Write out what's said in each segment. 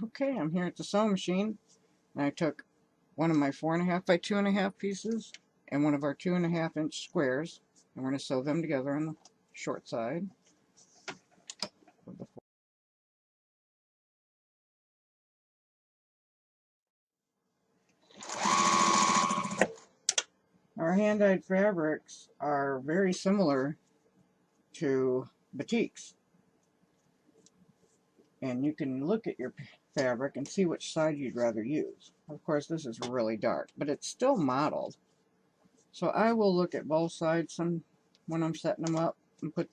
Okay, I'm here at the sewing machine, and I took one of my 4.5 by 2.5 pieces and one of our 2.5-inch squares, and we're going to sew them together on the short side of the. Our hand-dyed fabrics are very similar to batiks, and you can look at your fabric and see which side you'd rather use. Of course, this is really dark, but it's still modeled. So I will look at both sides when I'm setting them up and put.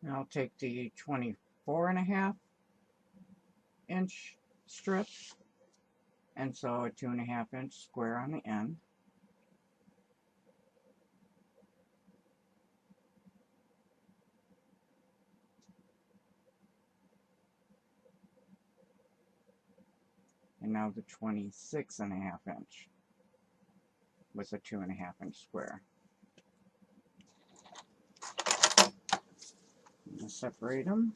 And I'll take the 24.5-inch strip and sew a 2.5-inch square on the end. And now the 26.5-inch with a 2.5-inch square. I'm going to separate them.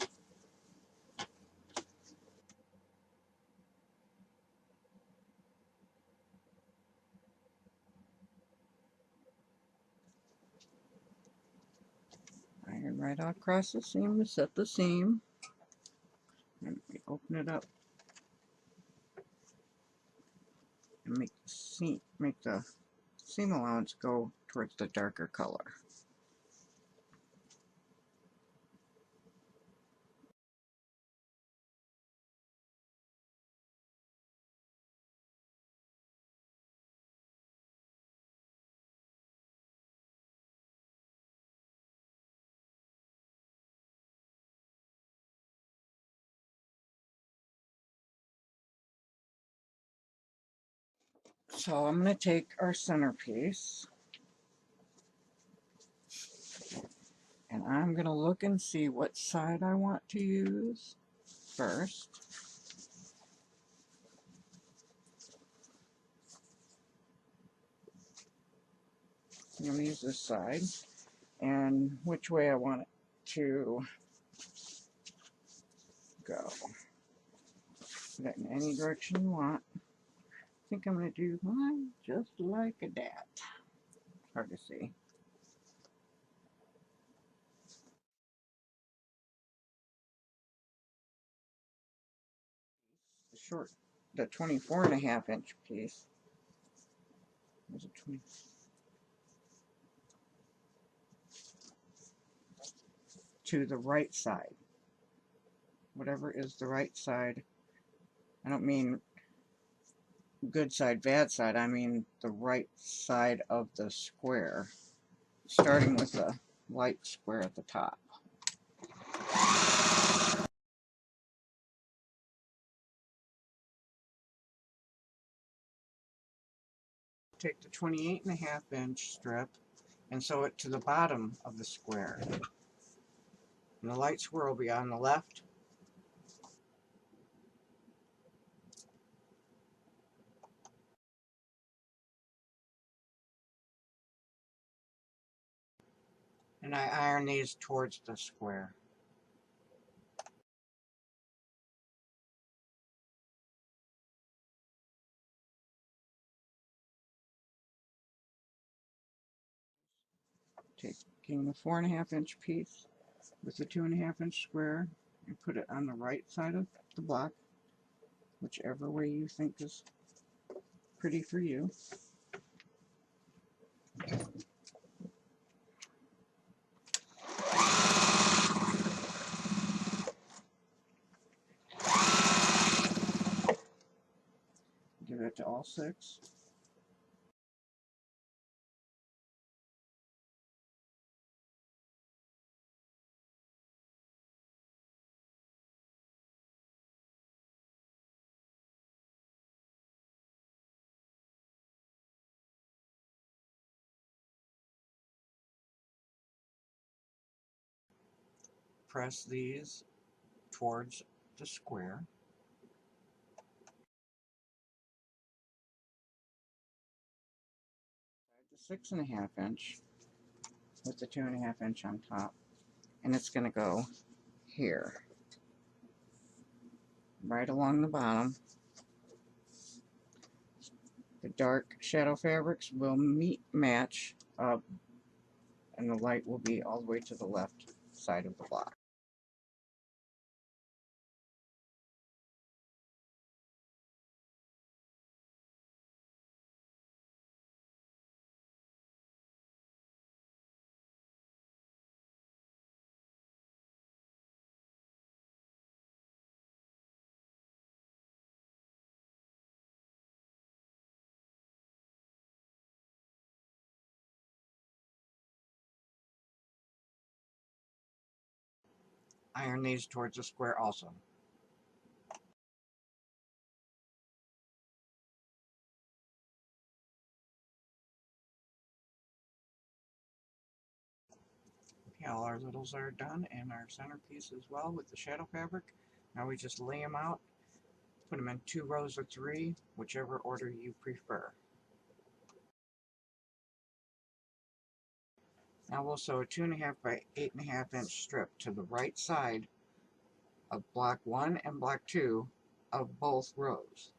Iron right across the seam to set the seam. And we open it up and make the seam allowance go towards the darker color. So I'm going to take our centerpiece and I'm going to look and see what side I want to use first. I'm going to use this side and which way I want it to go. Put it in any direction you want. I think I'm going to do mine just like that. Hard to see. The 24.5-inch piece. There's a 20. To the right side. Whatever is the right side. I don't mean good side, bad side. I mean the right side of the square. Starting with the light square at the top. Take the 28.5-inch strip and sew it to the bottom of the square. And the light square will be on the left. And I iron these towards the square. Taking the 4.5-inch piece with the 2.5-inch square and put it on the right side of the block, whichever way you think is pretty for you. Give it to all 6. press these towards the square. The 6.5 inch with the 2.5 inch on top, and it's going to go here, right along the bottom. The dark shadow fabrics will match up, and the light will be all the way to the left side of the block. Iron these towards the square also. Okay, all our littles are done, and our centerpiece as well with the shadow fabric. Now we just lay them out, put them in 2 rows of 3, whichever order you prefer. Now we'll sew a 2.5 by 8.5 inch strip to the right side of block 1 and block 2 of both rows.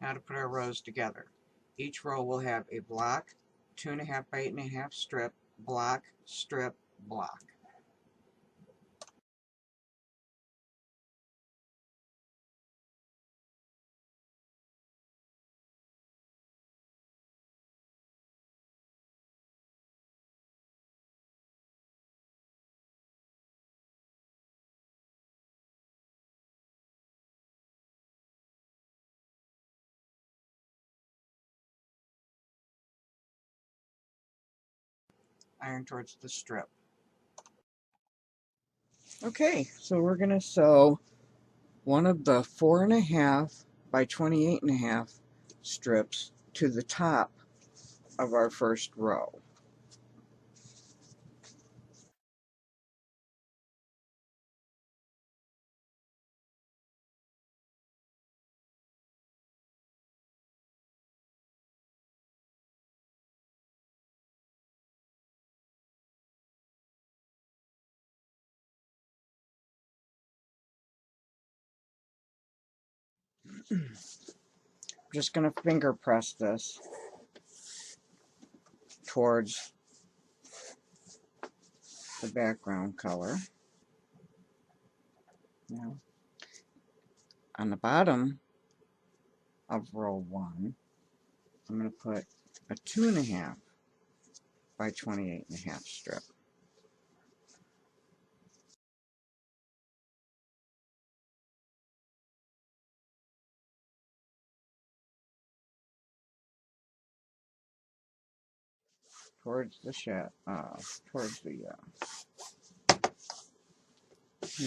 Now to put our rows together. Each row will have a block, 2.5 by 8.5 strip, block, strip, block. Iron towards the strip. Okay, so we're going to sew one of the 4.5 by 28.5 strips to the top of our first row. I'm just going to finger press this towards the background color. Now, on the bottom of row 1, I'm going to put a 2.5 by 28.5 strip. Towards the towards the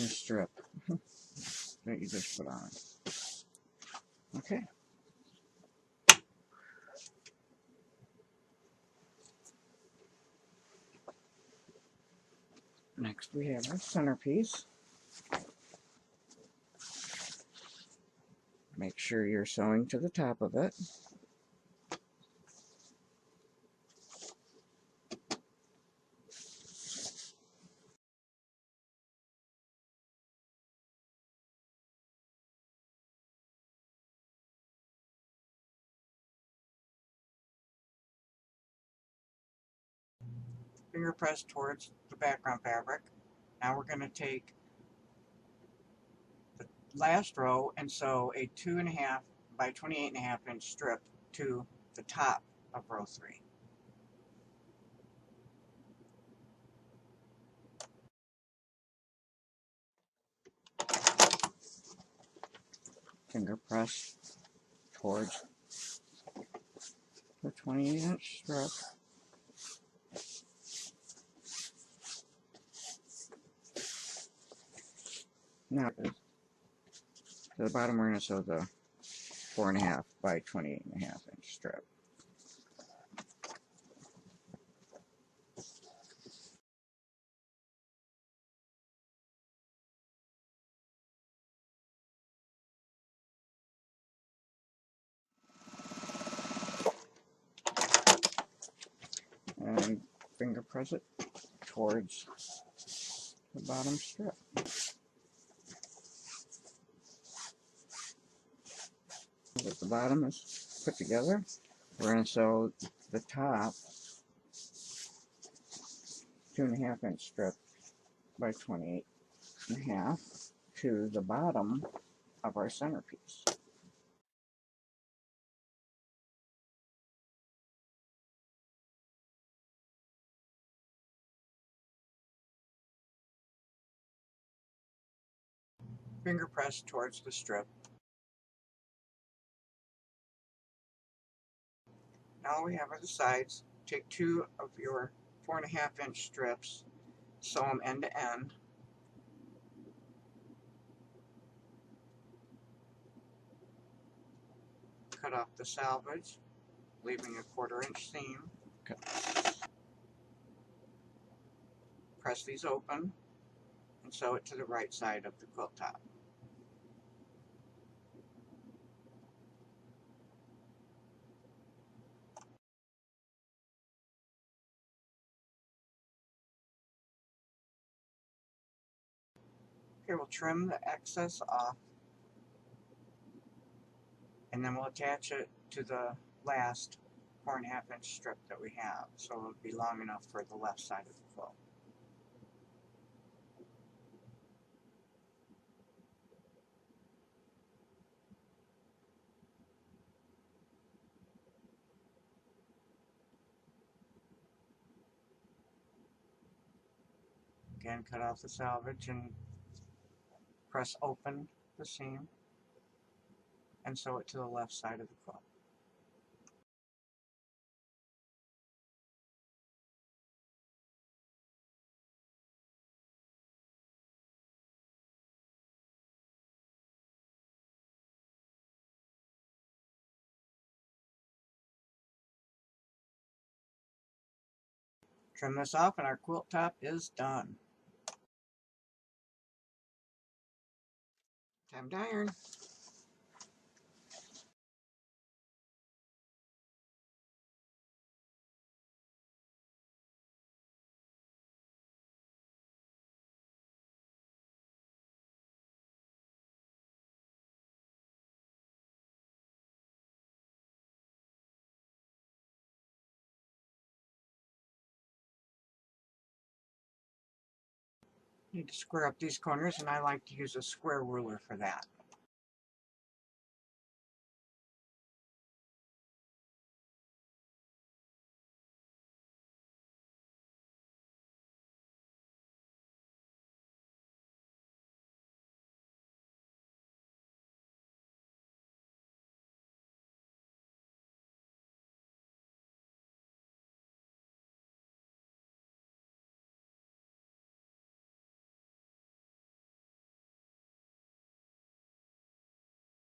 strip that you just put on. Okay. Next we have our centerpiece. Make sure you're sewing to the top of it. Finger press towards the background fabric. Now we're going to take the last row and sew a 2.5 by 28.5 inch strip to the top of row 3. Finger press towards the 28-inch strip. Now to the bottom we're going to sew the 4.5 by 28.5-inch strip. And finger press it towards the bottom strip. As the bottom is put together, we're going to sew the top 2.5-inch strip by 28.5 to the bottom of our centerpiece. Finger press towards the strip. Now we have the sides. Take two of your 4.5-inch strips, sew them end to end. Cut off the selvage, leaving a 1/4-inch seam. Press these open and sew it to the right side of the quilt top. Okay, we'll trim the excess off, and then we'll attach it to the last 4.5-inch strip that we have, so it'll be long enough for the left side of the quilt. Again, cut off the selvage and press open the seam and sew it to the left side of the quilt. Trim this off and our quilt top is done. Time to iron. Need to square up these corners, and I like to use a square ruler for that.